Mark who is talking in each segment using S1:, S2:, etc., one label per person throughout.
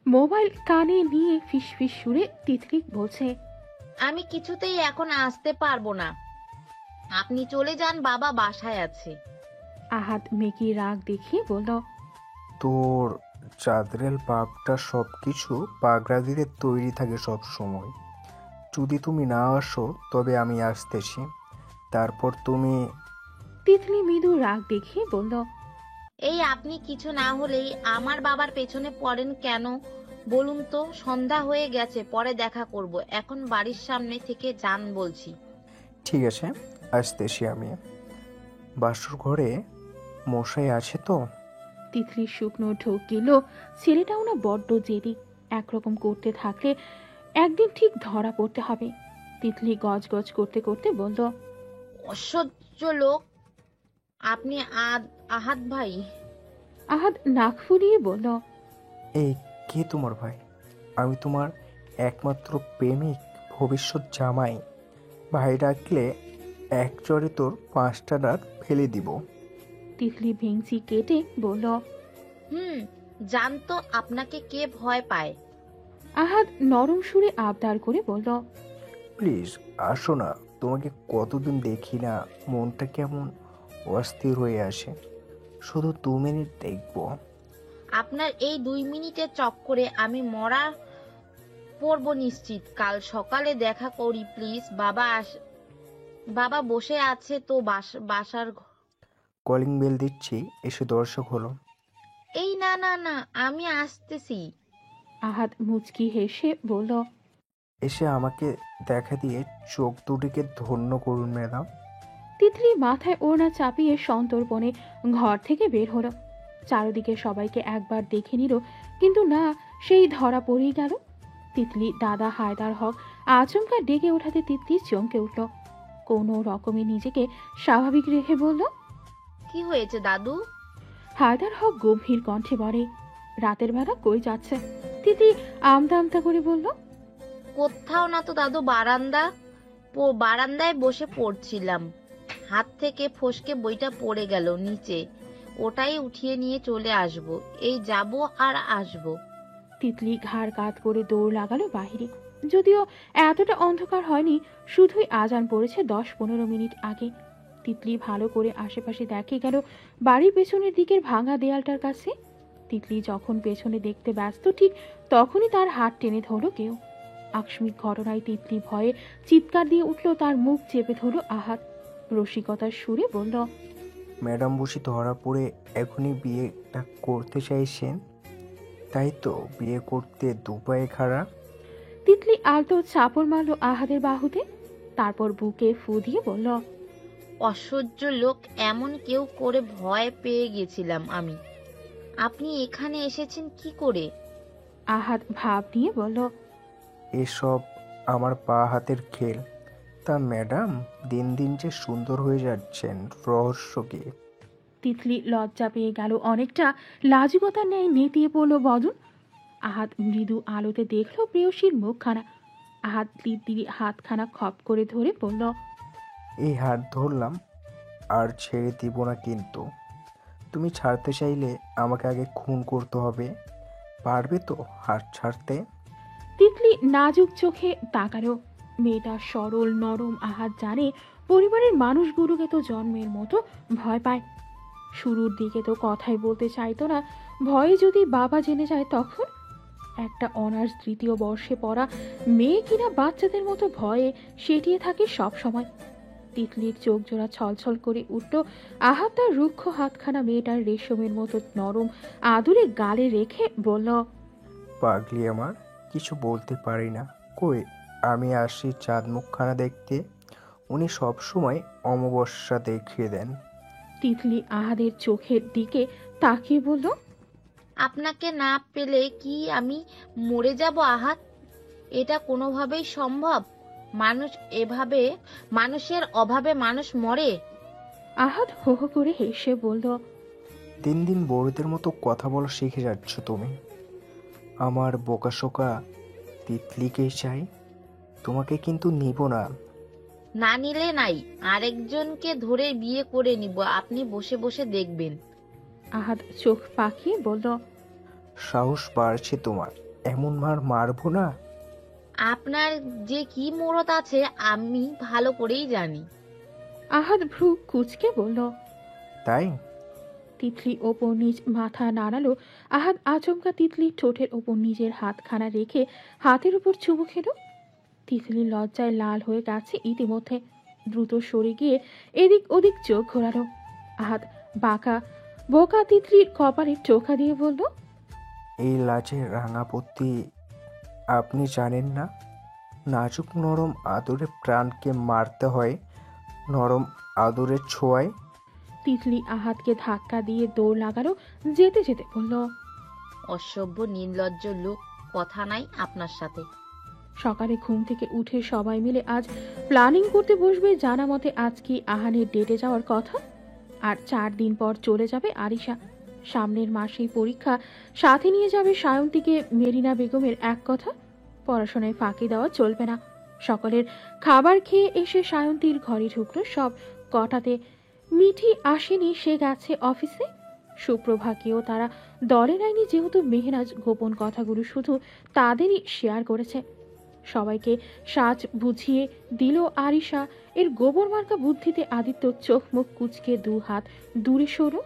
S1: Mobile কানে নিয়ে ফিসফিস সুরে তিতলি বলছে,
S2: আমি কিছুতেই এখন আসতে পারবো না, আপনি চলে যান, বাবা বাসায় আছে।
S1: আহাদ মেকি রাগ দেখিয়ে বলল,
S3: তোর চাঁদরেল বাপটা সব কিছু পাগড়া দিতে তৈরি থাকে সব সময়। যদি তুমি না আসো তবে আমি আসতেছি, তারপর তুমি।
S1: তিতলি মৃদু রাগ দেখিয়ে বলল,
S2: এই আপনি কিছু না হলেই আমার বাবার পেছনে পড়েন কেন বলুন তো? সন্ধ্যা হয়ে গেছে, পরে দেখা করব, এখন বাড়ির সামনে থেকে যান বলছি।
S3: ঠিক আছে, আসতেছি আমি। বাসর ঘরে মশাই আছে তো?
S1: তিতলির শুকনো ঢোক গেল। ছেলেটাও না বড্ড জেদি, একরকম করতে থাকলে একদিন ঠিক ধরা পড়তে হবে। তিতলি গজগজ করতে করতে বলল,
S2: অসহ্য লোক আপনি। আহাদ ভাই।
S1: আহাদ নাক ফুলিয়ে বলল,
S3: এই কে তোমার ভাই? আমি তোমার একমাত্র প্রেমিক, ভবিষ্যৎ জামাই। ভাই ডাকলে এক চড়ে তোর 5টা দাঁত ফেলে দিব।
S1: তিতলি ভেংচি কেটে বলল,
S2: জানতো আপনাকে কে ভয় পায়।
S1: আহাদ নরম সুরে আবদার করে বলল,
S3: প্লিজ আসো না, তোমাকে কতদিন দেখি না, মনটা কেমন অস্থির হয়ে আসে। শুধু 2 মিনিট দেখবো।
S2: আপনার এই 2 মিনিটের চক্করে আমি মরা পড়ব নিশ্চিত। কাল সকালে দেখা করি প্লিজ। বাবা বসে আছে তো বাসার।
S3: কলিং বেল দিচ্ছি, এসে দর্শক হলো।
S2: এই না না না, আমি আসতেছি।
S1: আহাদ মুচকি হেসে বলল,
S3: এসে আমাকে দেখা দিয়ে চোখ দুটিকে ধন্য করুন ম্যাডাম।
S1: তিতলি মাথায় ওড়না চাপিয়ে সন্তর্পণে ঘর থেকে বের হলো। চারদিকে সবাইকে একবার দেখে নিল, কিন্তু না, সেই ধরা পড়েই গেল। তিতলি দাদা হায়দার হক আচমকা ডেকে ওঠাতে তিতলি চমকে উঠল। কোনো রকমে নিজেকে স্বাভাবিক রেখে বলল,
S2: কি হয়েছে দাদু?
S1: হায়দার হক গম্ভীর কণ্ঠে বলে, রাতের বেলা কই যাচ্ছে? তিতলি আমতা আমতা করে বলল,
S2: কোথাও না তো দাদু, বারান্দায় বসে পড়ছিলাম, হাত থেকে ফসকে বইটা পড়ে গেল নিচে, ওটাই উঠিয়ে নিয়ে চলে আসবো, এই যাব আর আসবো।
S1: তিতলি ঘাড় কাত করে দৌড় লাগালো বাহিরে। যদিও এতটা অন্ধকার হয়নি, শুধুই আজান পড়েছে 10-15 মিনিট আগে। তিতলি ভালো করে আশেপাশে দেখে গেল বাড়ির পেছনের দিকের ভাঙা দেয়ালটার কাছে। তিতলি যখন পেছনে দেখতে ব্যস্ত, ঠিক তখনই তার হাত টেনে ধরল কেউ। আকস্মিক ঘটনায় তিতলি ভয়ে চিৎকার দিয়ে উঠল। তার মুখ চেপে ধরল আহাত। রসিকতার সুরে বলল,
S3: ম্যাডাম বুঝি ধরা পড়ে এখনই বিয়েটা করতে চাইছেন? তাই তো, বিয়ে করতে দুপায়ে খাড়া।
S1: তিতলি আলতো চাপড় মারল আহাদের বাহুতে, তারপর বুকে ফু দিয়ে বলল,
S2: অসহ্য লোক, এমন কেউ করে ভয় পেয়ে গেছিলাম আমি। আপনি এখানে এসেছেন কি করে?
S1: আহাদ ভাব নিয়ে বলল,
S3: এসব আমার পা হাতের খেল। তা ম্যাডাম, দিন দিন যে সুন্দর হয়ে যাচ্ছেন, রহস্য কি?
S1: তিতলি লজ্জা পেয়ে গেল অনেকটা, লাজুকতার ন্যায় নেতিয়ে পড়ল বদন। আহাদ মৃদু আলোতে দেখল প্রেয়সীর মুখখানা। আহাদ তিতলির হাতখানা খপ করে ধরে বলল,
S3: এই হাত ধরলাম, আর ছেড়ে দিব না কিন্তু। তুমি ছাড়তে চাইলে আমাকে আগে খুন করতে হবে। পারবে তো হাত ছাড়তে?
S1: তিতলি নাজুক চোখে তাকালো। মেয়েটা সরল নরম। আহাদ জানে পরিবারের মানুষগুলোকে তো জন্মের মতো ভয় পায়। শুরুর দিকে তো কথাই বলতে চাইতো না, ভয়ে যদি বাবা জেনে যায় তখন। একটা অনার্স 3য় বর্ষে পড়া মেয়ে কিনা বাচ্চাদের মতো ভয়ে সেটিয়ে থাকে সব সময়। তিতলির চোখ জোড়া ছলছল করে উঠল। আহাদ তার রুক্ষ হাতখানা মেয়েটার রেশমের মতো নরম আদুরে গালে রেখে বলল,
S3: পাগলি আমার, কিছু বলতে পারি না। কই, আমি আসি চাঁদ মুখখানা দেখতে। উনি সব সময় অমাবস্যা দেখিয়ে দেন।
S1: তিতলি আহাদের চোখের দিকে তাকিয়ে বলল,
S2: আপনাকে না পেলে কি আমি মরে যাব আহাত? এটা কোনোভাবেই সম্ভব? মানুষের অভাবে মানুষ মরে?
S1: আহাদ হো হো করে হেসে বলল,
S3: দিন দিন বড়দের মতো কথা বলা শিখে যাচ্ছ তুমি। আমার বোকাশোকা তিতলিকেই চাই, তোমাকে কিন্তু নিব না।
S2: না নিলে নাই, আরেকজনকে ধরে বিয়ে করে নিব, আপনি বসে বসে দেখবেন।
S1: আহাদ চোখ পাকিয়ে বলল,
S3: সাহস বাড়ছে তোমার। এমন মার মারবো না।
S2: আপনার যে কি মুরত আছে আমি ভালো করেই জানি।
S1: আহাদ ভ্রু কুচকে বলল।
S3: তাই?
S1: তিতলি ওপর নিজ মাথা নাড়ালো। আহাদ আচমকা তিতলির ঠোঁটের ওপর নিজের হাতখানা রেখে হাতের উপর চুমু খেল। তিতলি লজ্জায় লাল হয়ে গেছে ইতিমধ্যে। দ্রুত সরে গিয়ে এদিক ওদিক চোখ ঘোরালো। আহাদ বাঁকা বোকা তিতলির কপালে টোকা দিয়ে বলল,
S3: এই লাজের রাঙাপত্তি আপনি জানেন না? নাজুক নরম আদরে প্রাণকে মারতে হয় নরম আদরের ছোঁয়ায়।
S1: তিতলি আহাদকে ধাক্কা দিয়ে দৌড় লাগালো। যেতে যেতে বলল,
S2: অসভ্য নির্লজ্জ লোক, কথা নাই আপনার সাথে।
S1: সকালে ঘুম থেকে উঠে সবাই মিলে আজ প্ল্যানিং করতে বসবে। জানা মতে আজকে আহানের ডেটে যাওয়ার কথা। আর 4 দিন পর চলে যাবে আরিশা। সামনের মাসেই পরীক্ষা। সাথে নিয়ে যাবে সায়ন্তীকে। মেরিনা বেগমের এক কথা, পড়াশোনায় ফাঁকি দেওয়া চলবে না। সকলের খাবার খেয়ে এসে সায়ন্তীর ঘরে ঢুকলো সব। কটাতে মিঠি আসেনি, সে গেছে অফিসে। সুপ্রভাকেও তারা দলে নেয়নি, যেহেতু মেহরাজ গোপন কথাগুলো শুধু তাদেরই শেয়ার করেছে। সবাইকে সাজ বুঝিয়ে দিল আরিশা। এর গোবর মার্কা বুদ্ধিতে আদিত্য চোখ মুখ কুচকে 2 হাত দূরে সরো।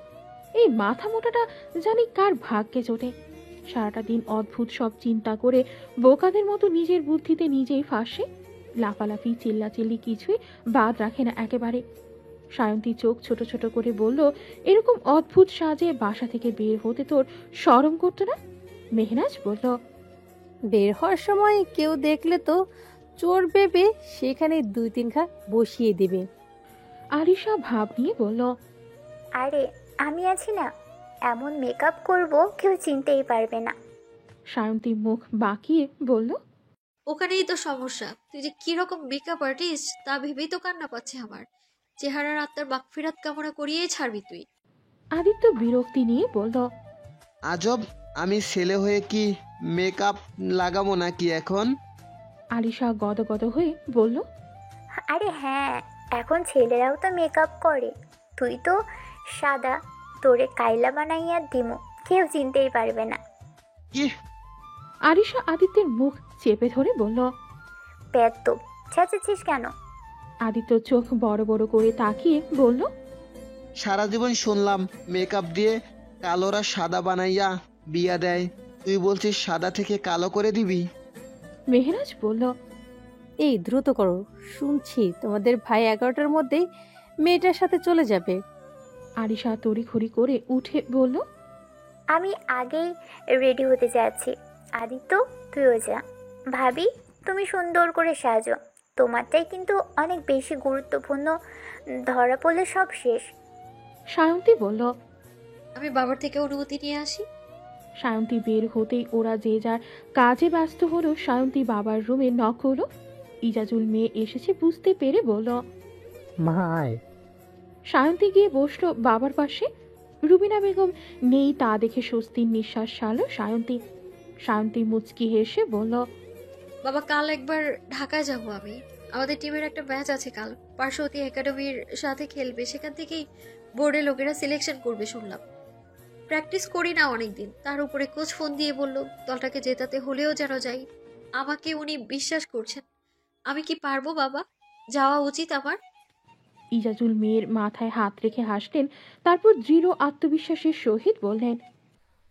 S1: এই মাথা মোটাটা জানি কার ভাগ্যে জোটে। সারাটা দিন অদ্ভুত সব চিন্তা করে বোকাদের মতো নিজের বুদ্ধিতে নিজেই ফাঁসে। লাফালাফি চিল্লাচিল্লি কিছুই বাদ রাখে না একেবারে। সায়ন্তী চোখ ছোট ছোট করে বলল, এরকম অদ্ভুত সাজে বাসা থেকে বের হতে তোর শরম করতো না? মেহনাজ বলল,
S4: বের হওয়ার সময় কেউ দেখলে তো চোর ভেবে সেখানে 2-3 ঘা বসিয়ে দেবে।
S1: আরিশা ভাব নিয়ে বলল,
S5: আরে আমি আছি না, এমন মেকআপ করব কেউ চিনতেই পারবে না।
S1: সায়ন্তী মুখ বাঁকিয়ে বলল,
S6: ওখানেই তো সমস্যা। তুই যে কিরকম মেকআপ আর্টিস্ট তা ভেবেই তো কান্না পাচ্ছে আমার। চেহারার আত্মার বাকফিরাত কামনা করিয়েই ছাড়বি তুই।
S1: আদিত্য বিরক্তি নিয়ে বলল,
S7: আজব, আমি ছেলে হয়ে কি মেকআপ লাগাবো নাকি এখন?
S1: আরিশা গদগদ হয়ে বলল,
S5: আরে হ্যাঁ, এখন ছেলেরাও তো মেকআপ করে। তুই তো সাদা, তোরে কাইলা বানাইয়া দিমু, কেউ চিনতেই পারবে না।
S7: কি?
S1: আরিশা আদিত্যের মুখ চেপে ধরে বলল।
S5: পেট তো চেঁচেছিস কেন?
S1: আদিত্য চোখ বড় বড় করে তাকিয়ে বলল,
S7: সারা জীবন শুনলাম মেকআপ দিয়ে কালোরা সাদা বানাইয়া বিয়া দেয়, তুই বলছিস সাদা থেকে কালো করে দিবি?
S1: মেহরাজ বলল,
S4: এই দ্রুত করো, শুনছি তোমাদের ভাই 11টার মধ্যেই মেয়েটার সাথে চলে যাবে।
S1: আরিশা তড়িঘড়ি করে উঠে বলল,
S5: আমি আগেই রেডি হতে যাচ্ছি। আদিত্য তুইও যা। ভাবি তুমি সুন্দর করে সাজো, তোমারটাই কিন্তু অনেক বেশি গুরুত্বপূর্ণ, ধরা পড়লে সব শেষ।
S1: সায়ন্তী বলল।
S6: আমি বাবার থেকে অনুমতি নিয়ে আসি।
S1: সায়ন্তী বের হতেই ওরা যে যার কাজে ব্যস্ত হলো। সায়ন্তী বাবার রুমে নক হলো। ইজাজুল মেয়ে এসেছে বুঝতে পেরে বলল,
S8: মা আয়।
S1: সায়ন্তী গিয়ে বসলো বাবার পাশে। রুবিনা বেগম নেই, তা দেখে স্বস্তির নিঃশ্বাস ছাড়ল সায়ন্তী। সায়ন্তী মুচকি হেসে বলল,
S6: বাবা কাল একবার ঢাকায় যাব আমি। আমাদের টিমের একটা ম্যাচ আছে কাল, পার্শ্বতী একাডেমির সাথে খেলবে। সেখান থেকেই বোর্ডের লোকেরা সিলেকশন করবে শুনলাম। প্র্যাকটিস করি না অনেকদিন, তার উপরে কোচ ফোন দিয়ে বলল দলটাকে জেতাতে হলেও যেন যাই। আমাকে উনি বিশ্বাস করছেন। আমি কি পারবো বাবা? যাওয়া উচিত আমার?
S1: ইজাজুল মেয়ের মাথায় হাত রেখে হাসলেন। তারপর দৃঢ় আত্মবিশ্বাসের সহিত বললেন,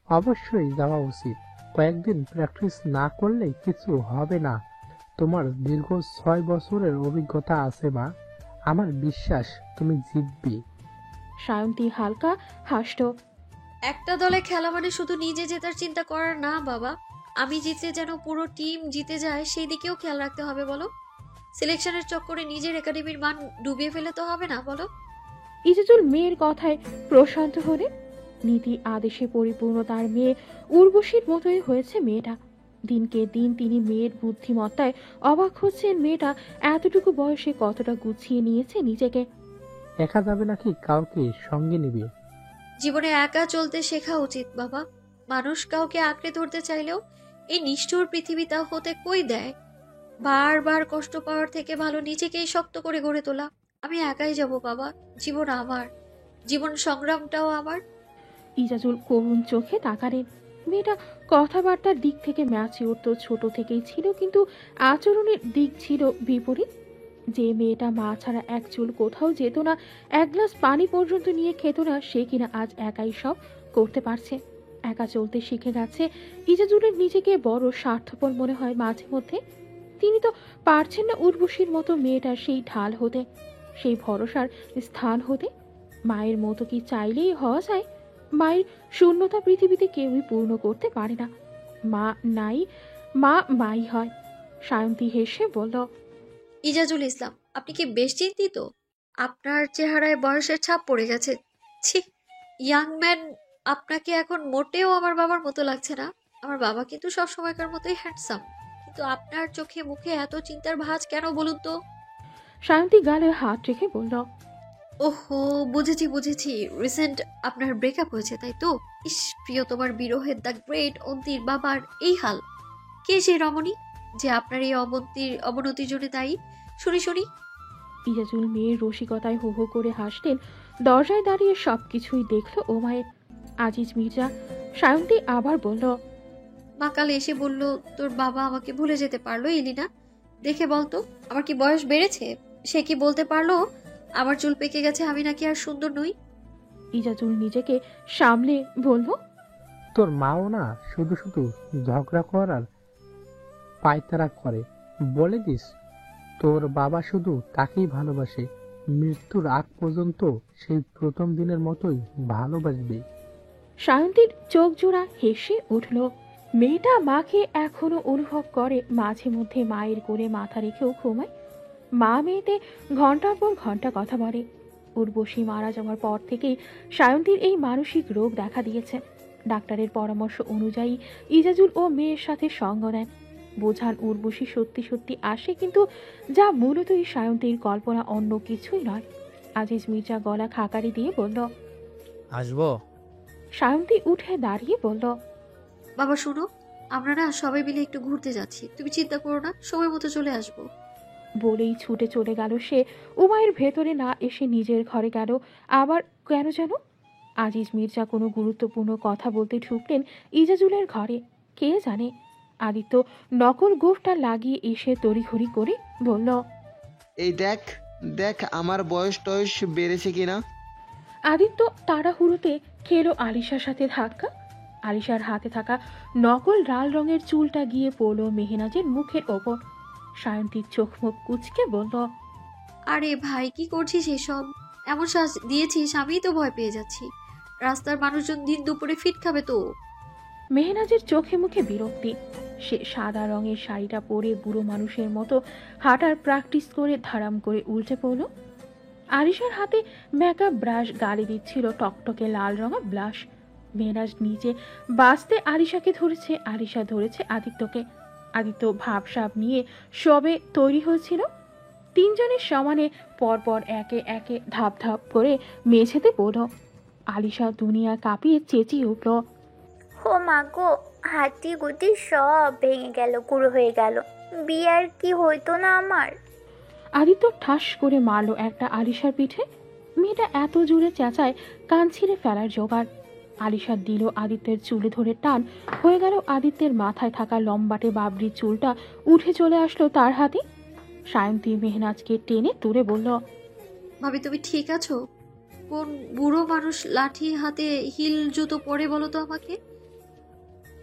S8: অবশ্যই যাওয়া উচিত। কয়েকদিন প্র্যাকটিস না করলে কিছু হবে না। তোমার দীর্ঘ 6 বছরের অভিজ্ঞতা আছে মা, আমার বিশ্বাস তুমি জিতবি।
S1: সায়ন্তী হালকা হাসল।
S6: একটা দলে খেলা মানে শুধু নিজে জেতার চিন্তা করার না বাবা। আমি জিতলে যেন পুরো টিম জিতে যায় সেই দিকেও খেয়াল রাখতে হবে বলো। সিলেকশনের চক্করে নিজের একাডেমির মান ডুবিয়ে ফেলে তো হবে না বলো।
S1: ইজাজুল মেয়ের কথায় প্রশান্ত হলেন। নীতি আদেশে পরিপূর্ণ তার মেয়ে উর্বশীর মতোই হয়েছে মেয়েটা। দিনকে দিন তিনি মেয়ের বুদ্ধিমত্তায় অবাক হচ্ছেন। মেয়েটা এতটুকু বয়সে কতটা গুছিয়ে নিয়েছে নিজেকে।
S8: একা যাবে নাকি কাউকে সঙ্গে নিবি?
S6: জীবনে একা চলতে শেখা উচিত বাবা। মানুষ কাউকে আঁকড়ে ধরতে চাইলেও এই নিষ্ঠুর পৃথিবীটা হতে কই দেয়। বারবার কষ্ট পাওয়ার থেকে ভালো নিজেকেই শক্ত করে গড়ে তোলা। আমি একাই যাব বাবা। জীবন আমার, জীবন সংগ্রামটাও আমার।
S1: ইজাজুল করুণ চোখে তাকালেন। মেয়েটা কথাবার্তার দিক থেকে ম্যাচিওর তো ছোট থেকেই ছিল, কিন্তু আচরণের দিক ছিল বিপরীত। যে মেয়েটা মা ছাড়া এক চুল কোথাও যেত না, এক গ্লাস পানি পর্যন্ত নিয়ে খেত না, সে কিনা আজ একাই সব করতে পারছে, একা চলতে শিখে গেছে। ইজাজুলের নিজেকে বড় স্বার্থপর মনে হয় মাঝে মধ্যে। তিনি তো পারছেন না উর্বশীর মতো মেয়েটার সেই ঢাল হতে, সেই ভরসার স্থান হতে। মায়ের মতো কি চাইলেই হওয়া যায়? মায়ের শূন্যতা পৃথিবীতে কেউই পূর্ণ করতে পারে না। মা নাই, মা মাই হয়। সায়ন্তী হেসে বলল,
S6: ইজাজুল ইসলাম, আপনি কি বেশ চিন্তিত? আপনার চেহারায় বয়সের ছাপ পড়ে গেছে। ছি, ইয়াং ম্যান, আপনাকে এখন মোটেও আমার বাবার মতো লাগছে না। আমার বাবা কিন্তু সব সময়কার মতোই হ্যান্ডসাম, কিন্তু আপনার চোখে মুখে এত চিন্তার ভাঁজ কেন বলুন তো?
S1: সায়ন্তী গালে হাত রেখে বলল,
S6: ওহো, বুঝেছি। রিসেন্ট আপনার ব্রেকআপ হয়েছে, তাই তো? ইস, প্রিয় তোমার বিরহের দ্য গ্রেট অন্তির বাবার এই হাল। কে সেই রমণী যে আপনার এই অবনতির জন্য দায়ী? শুনি।
S1: ইজাজুল মেয়ের রসিকতায় হো হো করে হাসলেন। দরজায় দাঁড়িয়ে সবকিছুই দেখলো ও মায়ের আজিজ মির্জা। সায়ন্তী আবার বলল,
S6: মা কাল এসে বলল তোর বাবা আমাকে ভুলে যেতে পারলো। এলিনা, দেখে বলতো আমার কি বয়স বেড়েছে? সে কি বলতে পারলো আমার চুল পেকে গেছে, আমি নাকি আর সুন্দর নই?
S1: ইজাজুল নিজেকে সামলে বলল,
S8: তোর মাও না শুধু শুধু ঝগড়া করার পায়তারা করে। বলে দিস তোর বাবা শুধু তাকেই ভালোবাসে, মৃত্যুর আগ পর্যন্ত সেই প্রথম দিনের মতোই ভালোবাসবে।
S1: সায়ন্তীর চোখ জোড়া হেসে উঠল। মেয়েটা মাকে এখনো অনুভব করে, মাঝে মধ্যে মায়ের কোলে মাথা রেখেও ঘুমায়। মা মেয়েতে ঘন্টার পর ঘন্টা কথা বলে। উর্বশী মারা যাওয়ার পর থেকেই সায়ন্তীর এই মানসিক রোগ দেখা দিয়েছে। ডাক্তারের পরামর্শ অনুযায়ী ইজাজুল ও মেয়ের সাথে সঙ্গ নেন। বোঝান উর্বশী সত্যি সত্যি আসে, কিন্তু যা মূলতই সায়ন্তীর কল্পনা, অন্য কিছুই নয়। আজিজ মির্জা গলা খাকারি দিয়ে বলল,
S9: আসবো?
S1: সায়ন্তী উঠে দাঁড়িয়ে বলল,
S6: বাবা শুনো, আমরা না সবাই মিলে একটু ঘুরতে যাচ্ছি, তুমি চিন্তা করো না, সময় মতো চলে আসবো।
S1: বলেই ছুটে চলে গেল সে। উমায়ের ভেতরে না এসে নিজের ঘরে গেল। আবার কেন যেন আজিজ মির্জা কোনো গুরুত্বপূর্ণ কথা বলতে ঢুকলেন ইজাজুলের ঘরে। কে জানে, আদিত্য নকল গোফটা লাগিয়ে এসে তড়িঘড়ি করে বলল,
S7: এই দেখ আমার বয়স টয়স বেড়েছে কিনা।
S1: আদিত্য তাড়াহুড়োতে খেলো আলিশার সাথে ধাক্কা। আলিশার হাতে থাকা নকল লাল রঙের চুলটা গিয়ে পড়ল মেহনাজের মুখের ওপর। সায়ন্তীর চোখ মুখ কুচকে বলল,
S6: আরে ভাই, কি করছিস এসব? এমন শ্বাস দিয়েছিস আমিই তো ভয় পেয়ে যাচ্ছি। রাস্তার মানুষজন দিন দুপুরে ফিট খাবে তো।
S1: মেহনাজের চোখে মুখে বিরক্তি। সে সাদা রঙের শাড়িটা পরে বুড়ো মানুষের মতো হাঁটার প্র্যাকটিস করে ধারাম করে উল্টে পড়ল। আরিশার হাতে মেকআপ ব্রাশ গালি দিচ্ছিল টকটকে লাল রঙা ব্লাশ। মেহনাজ নিচে বাঁচতে আরিশাকে ধরেছে, আরিশা ধরেছে আদিত্যকে। আদিত্য ভাবসাব নিয়ে সবে তৈরি হয়েছিল। তিনজনের সমানে পরপর একে একে ধাপ ধাপ করে মেঝেতে পড়ল। আলিশা দুনিয়া কাঁপিয়ে চেঁচিয়ে উঠল,
S5: ও মা গো, হাতি গুটি সব ভেঙে গেল, গুঁড়ো হয়ে গেল। বিয়ার কি হইতো না আমার?
S1: আদিত্য ঠাস করে মারল একটা আলিশার পিঠে। মেয়েটা এত জোরে চেঁচায় কান ছিঁড়ে ফেলার জোগাড়। আলিশা দিল আদিত্যের চুলে ধরে টান, হয়ে গেল আদিত্যের মাথায় থাকা লম্বাটে বাবরির চুলটা উঠে চলে আসলো তার হাতে। সায়ন্তী মেহনাজকে টেনে তুলে বলল,
S6: ভাবি তুমি ঠিক আছো? কোন বুড়ো মানুষ লাঠি হাতে হিল জুতো পরে বলো তো আমাকে?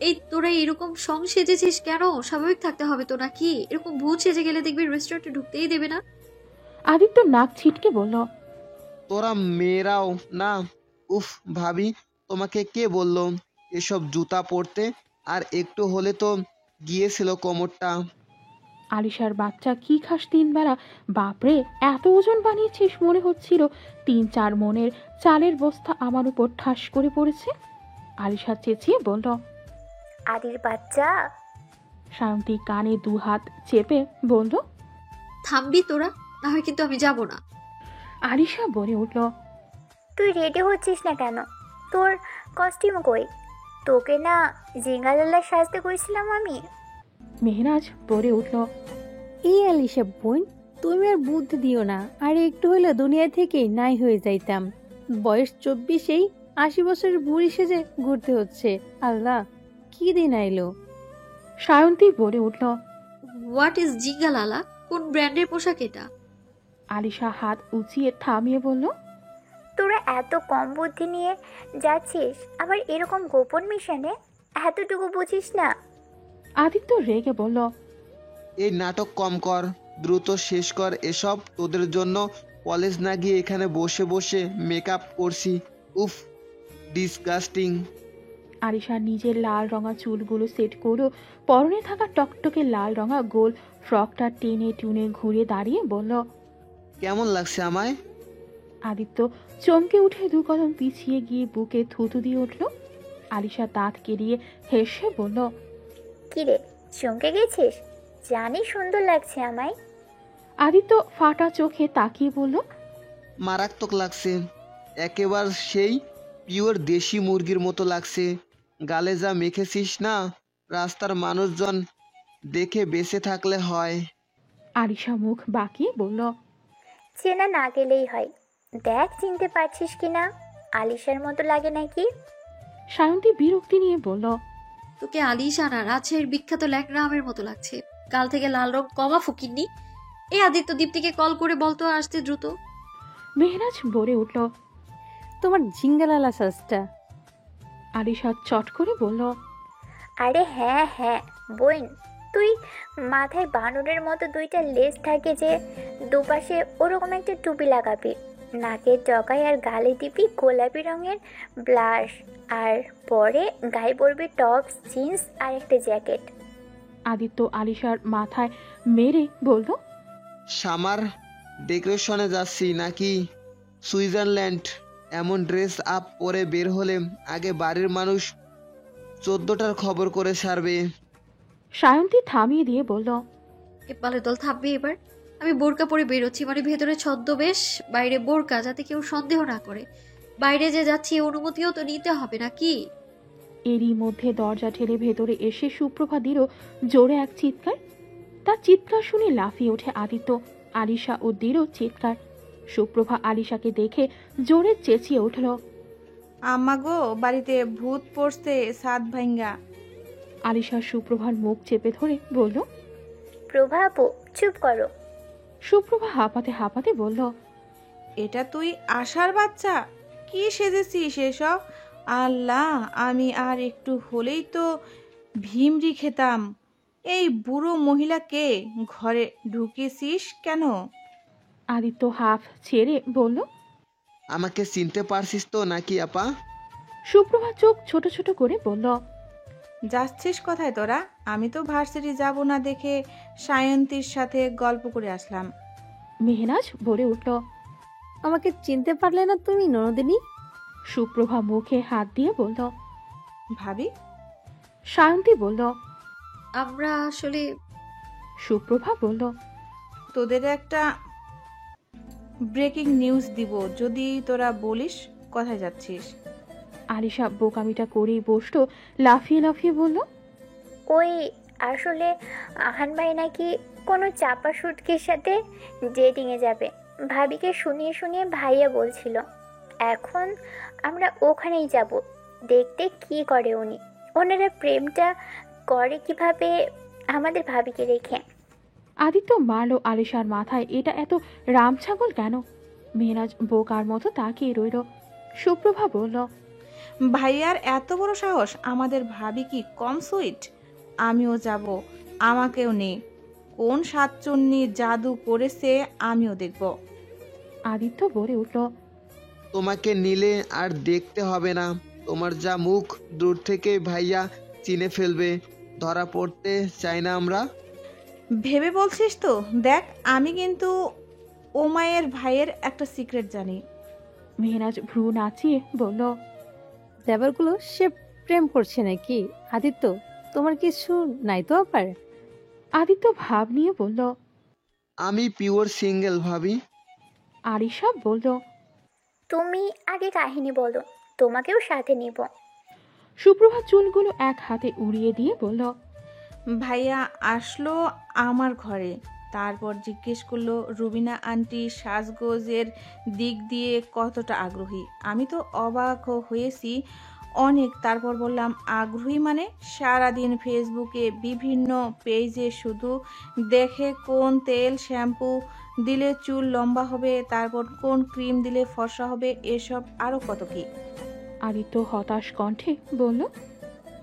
S6: এই তোরা এরকম সং সেজেছিস কেন? স্বাভাবিক থাকতে হবে তো নাকি? এরকম ভূত সেজে গেলে দেখবি রেস্টুরেন্টে ঢুকতেই দেবে না।
S1: আদিত্য নাক ছিটকে বলল,
S7: তোরা মেয়েরাও না। উফ ভাবি, তোমাকে কে বললো এসব জুতা পরতে? আর একটু হলে তো গিয়েছিল কোমরটা।
S1: আলিশার বাচ্চা কি খাস 3 বেলা? বাপরে, এত ওজন বানিয়েছিস মনে হচ্ছিল 3-4 মনের চালের বস্তা আমার উপর ঠাস করে পড়েছে। আলিশা চেঁচিয়ে বলল,
S5: আদির বাচ্চা।
S1: সায়ন্তী কানে 2 হাত চেপে বলল,
S6: থামবি তোরা, না হয় কিন্তু আমি যাব না।
S1: আলিশা বলে উঠল,
S5: তুই রেডি হচ্ছিস না কেন? তোর কস্টিউম কই? তোকে না জিঙ্গালাল্লা সাজতে করেছিলাম আমি।
S1: মেহনাজ বলে উঠল,
S4: এই আলিশা বোন, তুমি আর বুদ্ধি দিও না। আর একটু হলে দুনিয়া থেকে নাই হয়ে যাইতাম। বয়স 24-এই 80 বছরের বুড়ি সেজে ঘুরতে হচ্ছে। আল্লাহ, কি দিন আইলো?
S1: সায়ন্তী বলে উঠল।
S6: হোয়াট ইজ জিঙ্গা লালা? কোন ব্র্যান্ডের পোশাক এটা?
S1: আলিশা হাত উঁচিয়ে থামিয়ে বলল।
S5: তোরা এত কম বুদ্ধি নিয়ে যাচ্ছিস, আবার এরকম গোপন মিশনে এতটুকু বুঝিস না?
S1: আদিত্য রেগে বলল।
S7: এই নাটক কম কর, দ্রুত শেষ কর এসব। তোদের জন্য কলেজ না গিয়ে এখানে বসে বসে মেকআপ করছি। উফ, ডিসগাস্টিং।
S1: আলিশা নিজের লাল রঙা চুলগুলো সেট করো, পরনে থাকা টকটকে লাল রঙা গোল ফ্রকটা টেনে টুনে ঘুরে দাঁড়িয়ে বলল।
S7: কেমন লাগছে আমায়?
S1: আদিত্য চমকে উঠে দু কদম পিছিয়ে গিয়ে বুকে থুতু দিয়ে উঠল। আলিশা দাঁত কেলিয়ে হেসে বলল।
S5: কিরে, চমকে গেছিস? জানি সুন্দর লাগছে আমায়।
S1: আদিত্য ফাটা চোখে তাকিয়ে বলল।
S7: মারাত্মক লাগছে, একেবারে সেই পিওর দেশি মুরগির মতো লাগছে। গালে যা মেখেছিস না, রাস্তার মানুষজন দেখে বেঁচে থাকলে হয়।
S1: আলিশা মুখ বাঁকিয়ে বলল।
S5: চেনা না গেলেই হয়। দেখ চিনতে পারছিস কিনা, আলিশার মতো লাগে নাকি?
S1: সায়ন্তী বিরক্তি নিয়ে বলল।
S6: তোকে আলিশানা রাজশাহীর বিখ্যাত ল্যাংড়া আমের মতো লাগছে। কাল থেকে লাল রং কমা ফকিরনি। এই আদিত্য দীপ্তিকে কল করে বলতো আসতে দ্রুত।
S1: মেহরাজ বলে উঠল।
S4: তোমার ঝিঙ্গালালা সাজটা।
S1: আলিশা চট করে বলল।
S5: আরে হ্যাঁ হ্যাঁ বোন, তুই মাথায় বানরের মতো দুইটা লেজ থাকে যে দুপাশে, ওরকম একটা টুপি লাগাবি, নাকের ডগায় আর গালে দিবি গোলাপি রঙের ব্লাশ, আর পরে গায়ে পরবি টপস জিন্স আর একটা জ্যাকেট।
S1: আদিত্য আলিশার মাথায় মেরে বলল।
S7: সামার ডেকোরেশনে যাচ্ছি নাকি সুইজারল্যান্ড? এমন ড্রেস আপ পরে বের হলে আগে বাড়ির মানুষ 14টার খবর করে ছাড়বে।
S1: সায়ন্তী থামিয়ে দিয়ে বলল।
S6: এপালে দল থাকবে এবার। আমি বোরকা পরে বেরোচ্ছি, মানে ভেতরে ছদ্মবেশ, বাইরে বোরকা, যাতে কেউ সন্দেহ না করে। বাইরে যে যাচ্ছি অনুমতিও তো নিতে হবে নাকি?
S1: এরই মধ্যে দরজা ঠেলে ভেতরে এসে সুপ্রভা দিল জোরে এক চিৎকার। তার চিৎকার শুনে লাফিয়ে ওঠে আদিত্য, আলিশা ও দিল চিৎকার। সুপ্রভা আলিশাকে দেখে জোরে চেঁচিয়ে উঠল।
S9: আম্মা গো, বাড়িতে ভূত পড়ছে, সাত ভাঙ্গা।
S1: আলিশা সুপ্রভার মুখ চেপে ধরে বলল।
S5: প্রভা আপু চুপ করো।
S1: সুপ্রভা হাঁপাতে হাঁপাতে বলল।
S9: এটা তুই আশার বাচ্চা? কি সেজেছিস এসব? আল্লাহ, আমি আর একটু হলেই তো ভিমরি খেতাম। এই বুড়ো মহিলাকে ঘরে ঢুকেছিস কেন?
S1: আদিত্য হাফ ছেড়ে বলল।
S7: আমাকে চিনতে পারছিস তো নাকি আপা?
S1: সুপ্রভা চোখ ছোট ছোট করে বলল।
S9: যাচ্ছিস কোথায় তোরা? আমি তো ভার্সিটি যাব না দেখে সায়ন্তীর সাথে গল্প করে আসলাম।
S1: মেহনাজ বলে উঠল।
S4: আমাকে চিনতে পারলে না তুমি ননদিনী?
S1: সুপ্রভা মুখে হাত দিয়ে বলল।
S9: ভাবি?
S1: সায়ন্তী বলল।
S6: আমরা আসলে।
S1: সুপ্রভা বলল।
S9: তোদের একটা ব্রেকিং নিউজ দিব, যদি তোরা বলিস কোথায় যাচ্ছিস।
S1: আলিশা বোকামিটা করেই বসলো, লাফিয়ে লাফিয়ে বলল।
S5: ওই আসলে আহান ভাই নাকি কোনো চাপা সুটকির সাথে ডেটিংয়ে যাবে। ভাবিকে শুনিয়ে শুনিয়ে ভাইয়া বলছিল। এখন আমরা ওখানেই যাব, দেখতে কি করে উনি, ওনারা প্রেমটা করে কিভাবে আমাদের ভাবিকে রেখে।
S1: আদিত্য মারলো আলিশার মাথায়, এটা এত রামছাগল কেন? মেহনাজ বোকার মতো তাকিয়ে রইল। সুপ্রভা বলল।
S9: ভাইয়ার এত বড় সাহস! আমাদের ভাবি কি কম সুইট? আমিও যাব, আমাকেও নে। কোন সাতচন্নি জাদু করেছে আমিও দেখব।
S1: আদিত্য বলে উঠল।
S7: তোমাকে নিলে আর দেখতে হবে না, তোমার যা মুখ দূর থেকে ভাইয়া চিনে ফেলবে। ধরা পড়তে চাই না আমরা।
S9: ভেবে বলছিস তো? দেখ, আমি কিন্তু ওমায়ের ভাইয়ের একটা সিক্রেট জানি।
S1: মেহনাজ ভ্রু নাচিয়ে বলল।
S4: দেবরগুলো সে প্রেম করছে নাকি? আদিত্য, তোমার কিছু নাই তো আবার?
S1: আদিত্য ভাব নিয়ে বলল।
S7: আমি পিওর সিঙ্গেল ভাবি।
S1: আরিশা বলল।
S5: তুমি আগে কাহিনী বলো, তোমাকেও সাথে নিব।
S1: সুপ্রভা চুলগুলো এক হাতে উড়িয়ে দিয়ে বলল।
S9: ভাইয়া আসলো আমার ঘরে, তারপর জিজ্ঞেস করলো রুবিনা আন্টি সাজগোজের দিক দিয়ে কতটা আগ্রহী। আমি তো অবাক হয়েছি, অনেক। তারপর বললাম, আগ্রহী মানে? সারাদিন ফেসবুকে বিভিন্ন পেজে শুধু দেখে কোন তেল শ্যাম্পু দিলে চুল লম্বা হবে, তারপর কোন ক্রিম দিলে ফর্সা হবে, এসব আরও কত কি।
S1: আদিত্য হতাশ কণ্ঠে বলল,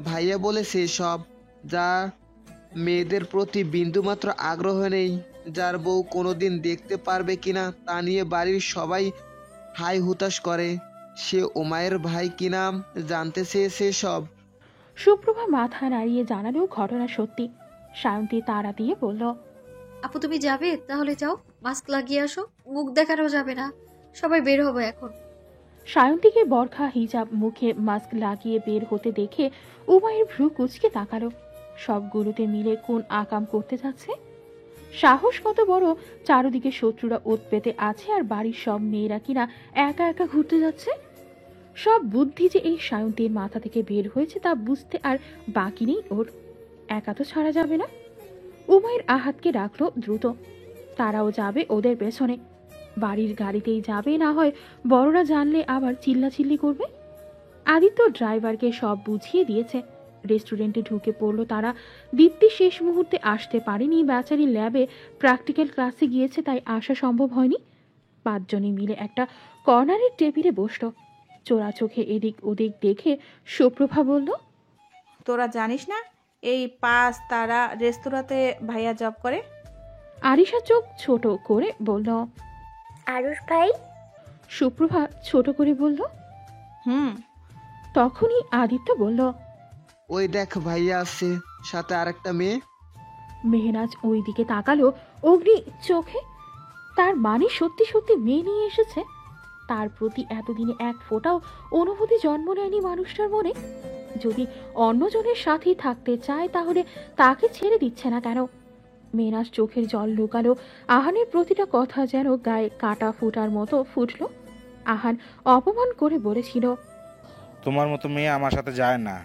S7: ভাইয়া বলেছে সব, যা মেয়েদের প্রতি বিন্দুমাত্র আগ্রহ নেই, যার বউ কোনোদিন দেখতে পারবে কিনা তা নিয়ে বাড়ির সবাই হাই হুতাশ করে। সে ওমায়ের ভাই কিনা জানতে চেয়েছে সব।
S1: সুপ্রভা মাথা নাড়িয়ে জানালো ঘটনা সত্যি। সায়ন্তী তাড়া দিয়ে বলল,
S6: আপু তুমি যাবে? তাহলে যাও, মাস্ক লাগিয়ে আসো, মুখ দেখানো যাবে না, সবাই বের হবে এখন।
S1: সায়ন্তীকে বরখা হিজাব মুখে মাস্ক লাগিয়ে বের হতে দেখে উমায়ের ভ্রু কুচকে তাকালো। সবগুলোতে মিলে কোন আকাম করতে যাচ্ছে? সাহস কত বড়! চারদিকে শত্রুরা ওত পেতে আছে আর বাড়ির সব মেয়েরা কিনা একা একা ঘুরতে যাচ্ছে। সব বুদ্ধি যে এই সায়ন্তীর মাথা থেকে বের হয়েছে তা বুঝতে আর বাকি নেই ওর। একা তো ছাড়া যাবে না। উমায়ের আহাতকে ডাকলো দ্রুত। তারাও যাবে ওদের পেছনে। বাড়ির গাড়িতেই যাবে, না হয় বড়রা জানলে আবার চিল্লাচিল্লি করবে। আদিত্য ড্রাইভারকে সব বুঝিয়ে দিয়েছে। রেস্টুরেন্টে ঢুকে পড়লো তারা। দীপ্তি শেষ মুহূর্তে আসতে পারেনি, বেচারি ল্যাবে প্র্যাকটিক্যাল ক্লাসে গিয়েছে, তাই আসা সম্ভব হয়নি। 5 জনে মিলে একটা কর্নারের টেবিলে বসলো। চোরা চোখে এদিক ওদিক দেখে সুপ্রভা বলল,
S9: তোরা জানিস না এই 5 তারা রেস্তোরাঁতে ভাইয়া জব করে?
S1: আরিশা চোখ ছোট করে বলল।
S5: আরুষ ভাই?
S1: সুপ্রভা ছোট করে বলল। তখনই আদিত্য বলল,
S7: ওই দেখ ভাইয়া আসছে, সাথে আরেকটা মেয়ে।
S1: মেহনাজ ওই দিকে তাকালো অগ্নি চোখে। তার মানে সত্যি সত্যি মেয়ে নিয়ে এসেছে। তার প্রতি এতদিনে এক ফোঁটাও অনুভূতি জন্ম নেয়নি মানুষটার মনে। যদি অন্যজনের সাথেই থাকতে চায় তাহলে তাকে ছেড়ে দিচ্ছে না কেন? মেহনাজ চোখের জল লুকালো। আহানের প্রতিটা কথা যেন গায়ে কাটা ফুটার মতো ফুটলো। আহান অপমান করে বলেছিল,
S10: তোমার মতো মেয়ে আমার সাথে যায় না।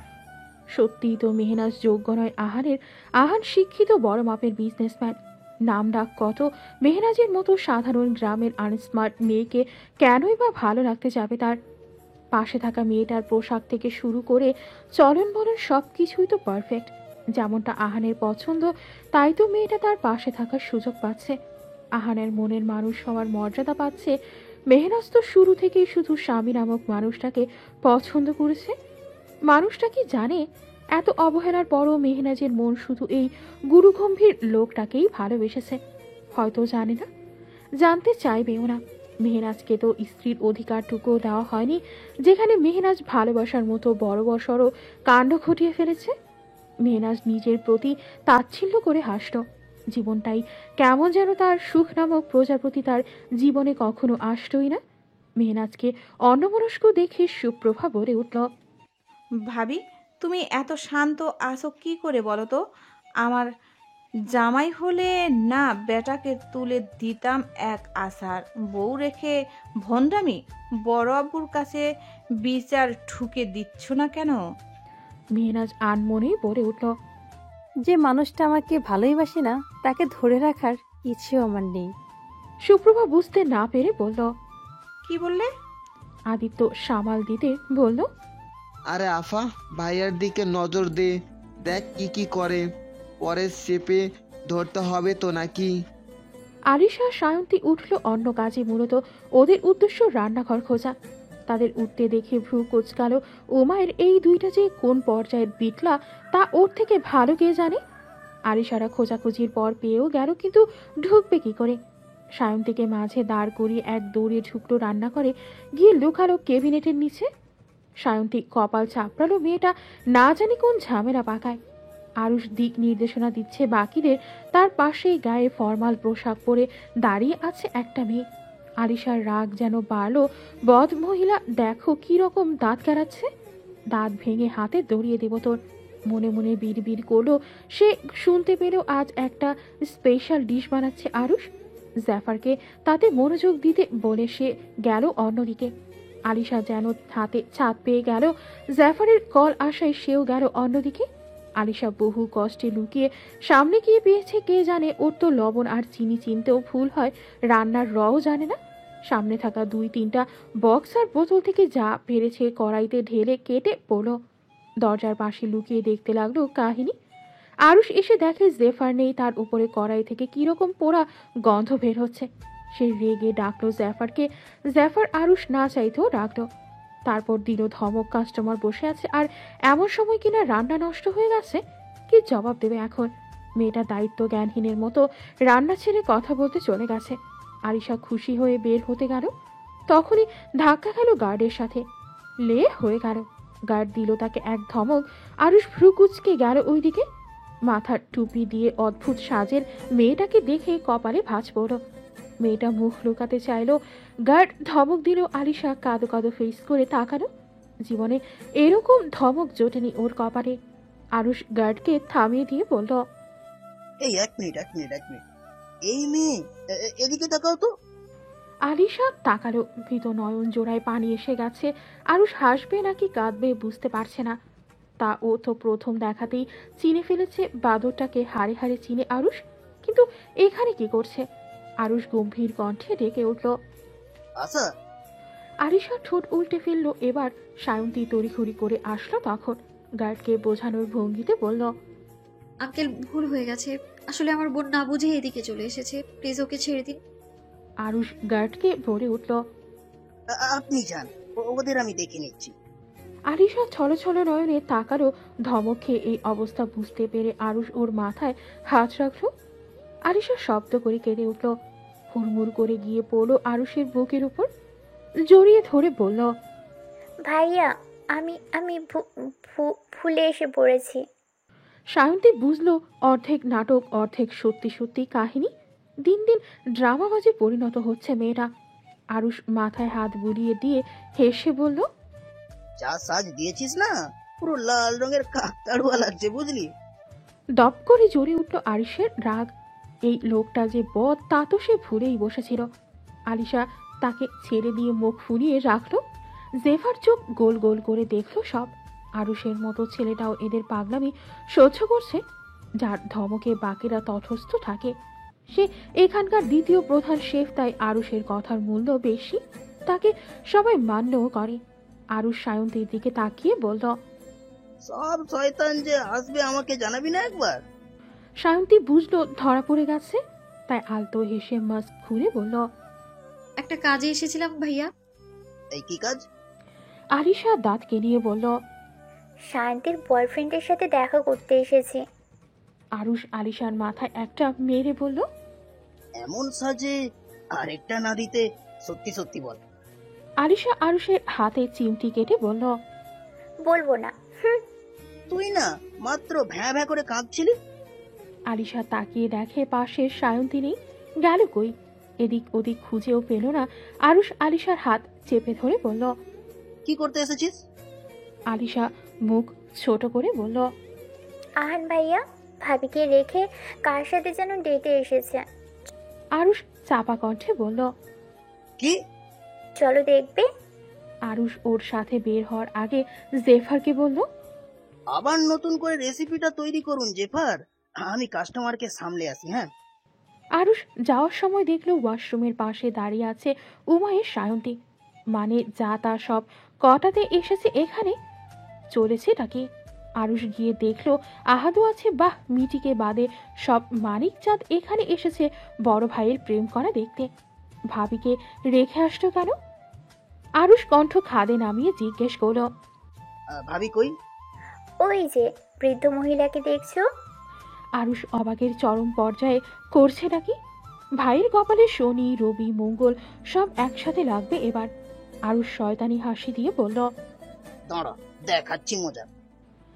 S1: সত্যিই তো মেহনাজ যোগ্য নয় আহানের। আহান শিক্ষিত বড় মাপের বিজনেসম্যান, নাম ডাক কত। মেহনাজের মতো সাধারণ গ্রামের আনস্মার্ট মেয়েকে কেনই বা ভালো লাগতে যাবে তার? পাশে থাকা মেয়েটার পোশাক থেকে শুরু করে চলন বলন সব কিছুই তো পারফেক্ট। যেমনটা আহানের পছন্দ, তাই তো মেয়েটা তার পাশে থাকার সুযোগ পাচ্ছে। আহানের মনের মানুষ হওয়ার মর্যাদা পাচ্ছে। মেহনাজ তো শুরু থেকেই শুধু স্বামী নামক মানুষটাকে পছন্দ করেছে। মানুষটা কি জানে এত অবহেলার পরও মেহনাজের মন শুধু এই গুরুগম্ভীর লোকটাকেই ভালোবেসেছে? হয়তো জানে না, জানতে চাইবেও না। মেহনাজকে তো স্ত্রীর অধিকারটুকুও দেওয়া হয়নি, যেখানে মেহনাজ ভালোবাসার মতো বড় বড়সড় কাণ্ড ঘটিয়ে ফেলেছে। মেহনাজ নিজের প্রতি তাচ্ছিল্য করে হাসল। জীবনটাই কেমন যেন তার সুখ নামক প্রজাপতি তার জীবনে কখনো আসতই না। মেহনাজকে অন্যমনস্ক দেখে সুপ্রভা বলে উঠল,
S9: ভাবি, তুমি এত শান্ত আছো কি করে বলো তো? আমার জামাই হলে না বেটাকে তুলে দিতাম এক আসার, বউ রেখে ভণ্ডামি। বড় আব্বুর কাছে বিচার ঠুকে দিচ্ছ না কেন?
S1: মেহনাজ আনমনেই বলে উঠল,
S4: যে মানুষটা আমাকে ভালোই বাসে না তাকে ধরে রাখার ইচ্ছেও আমার নেই।
S1: সুপ্রভা বুঝতে না পেরে বলল,
S9: কি বললে?
S1: আদিত্য সামাল দিতে বলল,
S7: আরে আফা, ভাইয়ার দিকে নজর দে, দেখ কি কি করে, পরে চেপে ধরতে হবে তো নাকি?
S1: আরিশা সায়ন্তী উঠল অন্য কাজে, মূলত ওদের উদ্দেশ্য রান্নাঘর খোঁজা। তাদের উঠতে দেখে ভ্রু কোচকাল। উমায়ের এই দুইটা যে কোন পর্যায়ের বিটলা তা ওর থেকে ভালো কে জানে। আরিশারা খোঁজাখুঁজির পর পেয়েও গেল, কিন্তু ঢুকবে কি করে? সায়ন্তীকে মাঝে দাঁড় করিয়ে এক দৌড়ে ঢুকলো রান্না করে, গিয়ে লুকালো ক্যাবিনেটের নিচে। সায়ন্তী কপাল চাপড়ালো, মেয়েটা না জানি কোন ঝামেলা পাকায়। আরুষ দিক নির্দেশনা দিচ্ছে বাকিদের। তার পাশেই গায়ে ফরমাল পোশাক পরে দাঁড়িয়ে আছে একটা মেয়ে। আরিশার রাগ যেন বাড়লো। বদ মহিলা, দেখো কি রকম দাঁত কারাচ্ছে। দাঁত ভেঙে হাতে দড়িয়ে দেব তোর। মনে মনে বিড়বিড় করলো। সে শুনতে পেলেও আজ একটা স্পেশাল ডিশ বানাচ্ছে আরুষ। জাফারকে তাতে মনোযোগ দিতে বলে সে গেল অন্যদিকে। আলিশা যেন হাতে ছাদ পেয়ে গেল। জাফারের কল আসায় সেও গেল অন্যদিকে। আলিশা বহু কষ্টে লুকিয়ে সামনে গিয়ে পেয়েছে কে জানে। ওর তো লবণ আর চিনি চিনতেও ভুল হয়, রান্নার রও জানে না। সামনে থাকা 2-3টা বক্স আর বোতল থেকে যা পেরেছে কড়াইতে ঢেলে কেটে পড়ল। দরজার পাশে লুকিয়ে দেখতে লাগলো কাহিনী। আরুষ এসে দেখে জেফার নেই, তার উপরে কড়াই থেকে কিরকম পোড়া গন্ধ বের হচ্ছে। সে রেগে ডাকলো জেফারকে। জেফার আরুষ না চাইতেও ডাকলো। তারপর দিল ধমক, কাস্টমার বসে আছে আর এমন সময় কিনা রান্না নষ্ট হয়ে গেছে, কি জবাব দেবে এখন? মেয়েটা দায়িত্ব জ্ঞানহীনের মতো রান্না ছেড়ে কথা বলতে চলে গেছে। আরিশা খুশি হয়ে বের হতে গেল, তখনই ধাক্কা খেল গার্ডের সাথে। লে হয়ে গেল। গার্ড দিল তাকে এক ধমক। আরুষ ভ্রু কুঁচকে গেল ওইদিকে। মাথার টুপি দিয়ে অদ্ভুত সাজের মেয়েটাকে দেখে কপালে ভাঁজ পড়ল। মেয়েটা মুখ লুকাতে চাইল। গার্ড ধমক দিল। আলিশা কাঁদো কাঁদো ফেস করে তাকালো। জীবনে এরকম ধমক জোটেনি ওর কপালে। আরুষ গার্ডকে থামিয়ে দিয়ে বলল,
S11: এই এক মিনিট, এই মেয়ে, এদিকে তাকাও তো।
S1: আলিশা তাকালো। ভীত নয়ন জোড়ায় পানি এসে গেছে। আরুষ হাসবে নাকি কাঁদবে বুঝতে পারছে না। তা ও তো প্রথম দেখাতেই চিনে ফেলেছে বাদরটাকে। হাড়ে হাড়ে চিনে আরুষ, কিন্তু এখানে কি করছে? আরুষ গম্ভীর কণ্ঠে ডেকে উঠল,
S11: আচ্ছা।
S1: আরিশা ঠোঁট উল্টে ফেললো। এবার সায়ন্তী তড়িঘড়ি করে আসলো। তখন গার্ডকে বোঝানোর ভঙ্গিতে বলল,
S6: আঙ্কেল ভুল হয়ে গেছে, আসলে আমার বোন না বুঝে এদিকে চলে এসেছে, প্লিজ ওকে ছেড়ে দিন।
S1: আরুষ গার্ডকে বলে উঠল,
S11: আপনি যান, ওদের আমি দেখে নিচ্ছি।
S1: আরিশা ছলছল নয়নে তাকালো। ধমক খেয়ে এই অবস্থা বুঝতে পেরে আরুষ ওর মাথায় হাত রাখলো। আরিশা শব্দ করে কেঁদে উঠল। হুড়মুড় করে গিয়ে পড়লো আরুষের বুকের উপর, জড়িয়ে ধরে বলল,
S5: ভাইয়া, আমি আমি ভুলে এসে পড়েছি।
S1: সায়ন্তী বুঝলো অর্ধেক নাটক অর্ধেক সত্যি সত্যি কাহিনী। দিন দিন ড্রামাবাজে পরিণত হচ্ছে মেয়েটা। আরুষ মাথায় হাত বুলিয়ে দিয়ে হেসে বলল,
S11: যা সাজ দিয়েছিস না, পুরো লাল রঙের কাকতাড়ুয়া লাগছে, বুঝলি?
S1: দপ করে জ্বরে উঠল আরিশের রাগ। এই লোকটা যে বদ তা তো সে ভুলেই বসেছিল। আলিশা তাকে ছেড়ে দিয়ে মুখ ফুলিয়ে রাখলো। জেফার চোখ গোল গোল করে দেখলো সব। আরুষের মতো ছেলেটাও এদের পাগলামি সহ্য করছে, যার ধমকে বাকিরা তটস্থ থাকে। সে এখানকার দ্বিতীয় প্রধান শেফ, তাই আরুষের কথার মূল্য বেশি। তাকে সবাই মান্যও করে। আরুষ সায়ন্তীর দিকে তাকিয়ে বলল,
S11: সব শয়তান যে আসবে আমাকে জানাবি না একবার?
S1: সায়ন্তী বুঝলো ধরা পড়ে গেছে, তাই আলতো হেসে মাস্ক খুলে বলল,
S6: একটা কাজে এসেছিলাম ভাইয়া।
S11: এই কি কাজ?
S1: আরিশা দাঁত কেলিয়ে বলল,
S5: শান্তির বয়ফ্রেন্ডের সাথে দেখা করতে এসেছি।
S1: আরুষ আলিশার মাথায় একটা মেরে বলল,
S11: এমন সাজে আরেকটা না দিতে সত্যি সত্যি বল।
S1: আলিশা আরুষের হাতে চিমটি কেটে বলল,
S5: বলবো না।
S11: তুই না মাত্র ভ্যাঁ ভ্যাঁ করে কাঁদছিলি।
S1: আলিশা তাকিয়ে দেখে পাশে সায়ন্তী নেই। গেল কই? এদিক ওদিক খুঁজেও পেল না। আরুষ আলিশার হাত চেপে ধরে বলল,
S11: কি করতে এসেছিস?
S1: আলিশা মুখ ছোট করে বলল,
S5: আহান ভাইয়া ভাবিকে রেখে কার সাথে যেন ডেটে এসেছে।
S1: আরুষ চাপা কণ্ঠে বলল,
S11: কি?
S5: চলো দেখবে।
S1: আরুষ ওর সাথে বের হওয়ার আগে জেফারকে বলল,
S11: আবার নতুন করে রেসিপিটা তৈরি করুন জেফার, আমি কাস্টমারকে সামলে আসি। হ্যাঁ।
S1: আরুষ যাওয়ার সময় দেখলো ওয়াশরুমের পাশে দাঁড়িয়ে আছে উমায়ের সায়ন্তী। মানে যা তা সব কটাতে এসেছে এখানে, চলেছে তাকে। আরুষ গিয়ে দেখলো আহাদও আছে। বাহ, মিটিকে বাদে সব মানিক চাঁদ এখানে এসেছে বড় ভাইয়ের প্রেম করা দেখতে। ভাবিকে রেখে আসতো কেন? আরুষ কণ্ঠ খাদে নামিয়ে জিজ্ঞেস করলো,
S11: ভাবি কই?
S5: ওই যে বৃদ্ধ মহিলাকে দেখছো।
S1: আরুষ অবাকের চরম পর্যায়ে করছে নাকি? ভাইয়ের কপালে শনি রবি মঙ্গল সব একসাথে লাগবে এবার। আরুষ শয়তানি হাসি দিয়ে বলল,
S11: দাঁড়া দেখাচ্ছি মজা।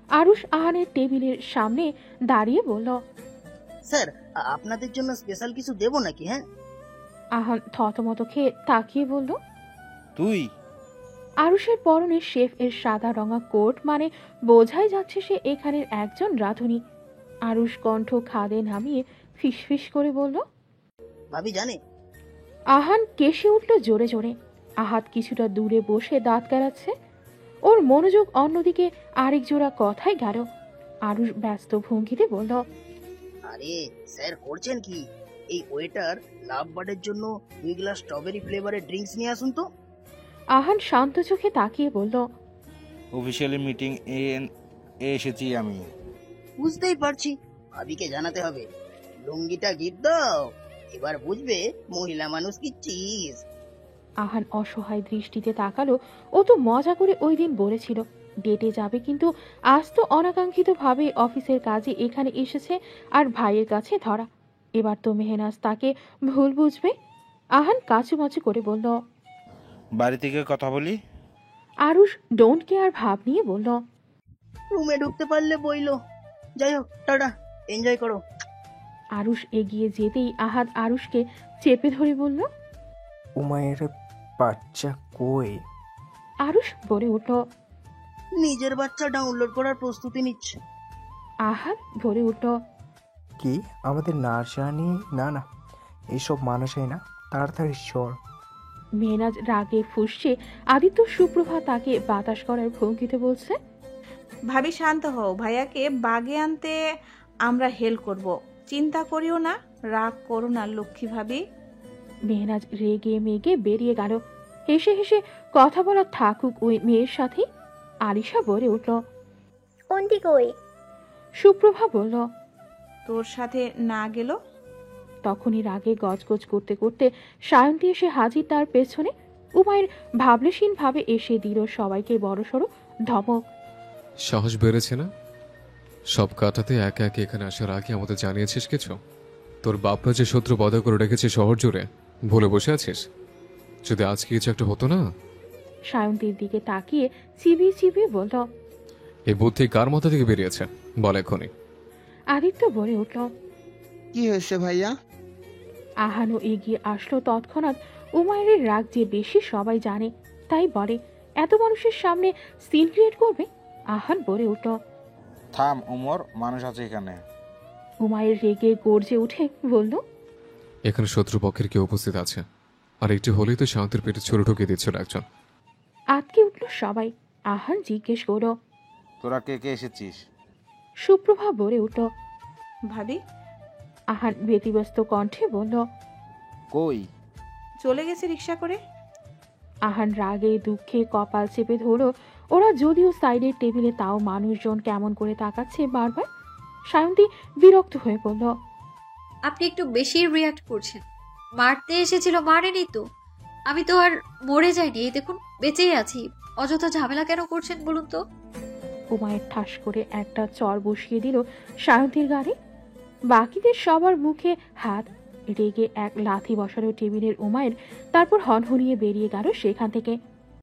S1: আরুষ আহানের টেবিলের সামনে দাঁড়িয়ে বলল,
S11: স্যার আপনাদের জন্য স্পেশাল কিছু দেবো নাকি? হ্যাঁ।
S1: আহান থতমত খেয়ে তাকিয়ে বলল,
S10: তুই?
S1: আরুষের পরনে শেফ এর সাদা রঙা কোট, মানে বোঝাই যাচ্ছে সে এখানের একজন রাঁধুনি। আরুষ কণ্ঠ খাদে নামিয়ে ফিসফিস করে বলল,
S11: ভাবি জানে?
S1: আহান কেশে উঠল জোরে জোরে। আহাত কিছুটা দূরে বসে দাঁত গাড়াচ্ছে। ওর মনোযোগ অন্যদিকে আরেক জোড়া কথাই গেল। আরুষ ব্যস্ত ভঙ্গিতে বলল,
S11: আরে স্যার করছেন কি? এই ওয়েটার লাভ বার্ডের জন্য 2 গ্লাস স্ট্রবেরি ফ্লেভারের ড্রিঙ্কস নিয়ে আসুন তো।
S1: আহান শান্ত চোখে তাকিয়ে বলল,
S10: অফিসিয়ালি মিটিং এসেছি আমি।
S11: বুঝতেই পারছি, ভাবিকে জানাতে হবে। লুঙ্গিটা গিফট দাও, এবার বুঝবে মহিলা মানুষ কি চিজ।
S1: আহান অসহায় দৃষ্টিতে তাকালো। ও তো মজা করে ওই দিন বলেছিল ডেটে যাবে, কিন্তু আজ তো অনাকাঙ্ক্ষিত ভাবে অফিসের কাজে এখানে এসেছে আর ভাইয়ের কাছে ধরা। এবার তো মেহনাজ তাকে ভুল বুঝবে। আহান কাচুমাচু করে বলল।
S10: বাড়ি থেকে কথা বলি।
S1: আরুষ ডোন্ট কেয়ার ভাব নিয়ে বলল।
S11: রুমে ঢুকতে পারলে বইলো। যাই হোক, টাটা, এনজয় করো।
S1: আরুষ এগিয়ে যেতেই আহাদ আরুষকে চেপে ধরে বলল।
S3: উমায়ের বাচ্চা কই?
S1: আরুষ বলে উঠল।
S11: নিজের বাচ্চা ডাউনলোড করার প্রস্তুতি নিচ্ছে।
S1: আহাদ বলে উঠল।
S3: কি আমাদের না জানি? না না, এইসব মানুষই না, তাড়াতাড়ি চল।
S1: মেহনাজ রাগে ফুঁসছে। আদিত্য সুপ্রভা তাকে বাতাস করার ভঙ্গিতে বলছে।
S9: ভাবি শান্ত হও, ভাইয়াকে বাগে আনতে আমরা হেল্প করব, চিন্তা করিও না, রাগ করো না লক্ষ্মী ভাবি।
S1: মেহনাজ রেগে মেগে বেরিয়ে গেল। হেসে হেসে কথা বলা থাকুক ওই মেয়ের সাথে। আলিশা বলে উঠল।
S5: কোন দিকে ওই?
S1: সুপ্রভা বলল।
S9: তোর সাথে না গেল?
S1: তখনই রাগে গজগজ করতে করতে সায়ন্তী এসে হাজির তার পেছনে। উমায়ের ভাবলেশীন ভাবে এসে দিল সবাইকে বড়সড় ধমক।
S12: সাহস বেড়েছে না? সব কাটাতে একে একে এখানে আসার আগে আমাদের জানিয়েছিস কিছু? তোর বাপরা যে শত্রু বধ করে রেখেছে শহর জুড়ে, ভুলে বসে আছিস? যদি আজকে কিছু একটা হতো না।
S1: সায়ন্তীর দিকে তাকিয়ে চিবিয়ে চিবিয়ে বলল।
S12: এই বুদ্ধি কার মাথা থেকে বেরিয়েছে বল এখনই।
S1: আদিত্য বলে উঠল।
S7: কি হয়েছে ভাইয়া?
S1: আহানও এগিয়ে আসলো। তৎক্ষণাৎ উমায়ের রাগ যে বেশি সবাই জানে, তাই বলে এত মানুষের সামনে সিন ক্রিয়েট করবে। আহান বলে উঠল।
S10: থাম ওমর, মানুষ আছে এখানে।
S1: উমায়ের রেগে গর্জে উঠে বলল।
S12: এখানে শত্রুপক্ষের কেউ উপস্থিত আছে, আর একটু হলেই তো শান্তির পেটে ছুরি ঢুকিয়ে দিচ্ছিল একজন।
S1: আটকে উঠল সবাই। আহান জিজ্ঞেস করল।
S10: তোরা কে কে এসেছিস?
S1: সুপ্রভা বলে উঠল।
S9: ভাবি।
S1: আহান ব্যতিব্যস্ত কণ্ঠে বলল।
S10: কই?
S9: চলে গেছে রিক্সা করে।
S1: আহান রাগে দুঃখে কপাল চেপে ধরল। ওরা যদিও সাইডের টেবিলে, তাও মানুষজন কেমন করে তাকাচ্ছে বারবার। সায়ন্তী বিরক্ত হয়ে বলল।
S6: আপনি একটু বেশি রিয়াক্ট করছেন। মারতে এসেছিল, মারেনি তো। আমি তো আর মরে যাইনি, এই দেখুন বেঁচেই আছি। অযথা ঝামেলা কেন করছেন বলুন তো?
S1: উমায়ের ঠাস করে একটা চর বসিয়ে দিল সায়ন্তীর গাড়ি। বাকিদের সবার মুখে হাত। রেগে এক লাথি বসালো টেবিলের উমায়ের, তারপর হনহনিয়ে বেরিয়ে গেল সেখান থেকে।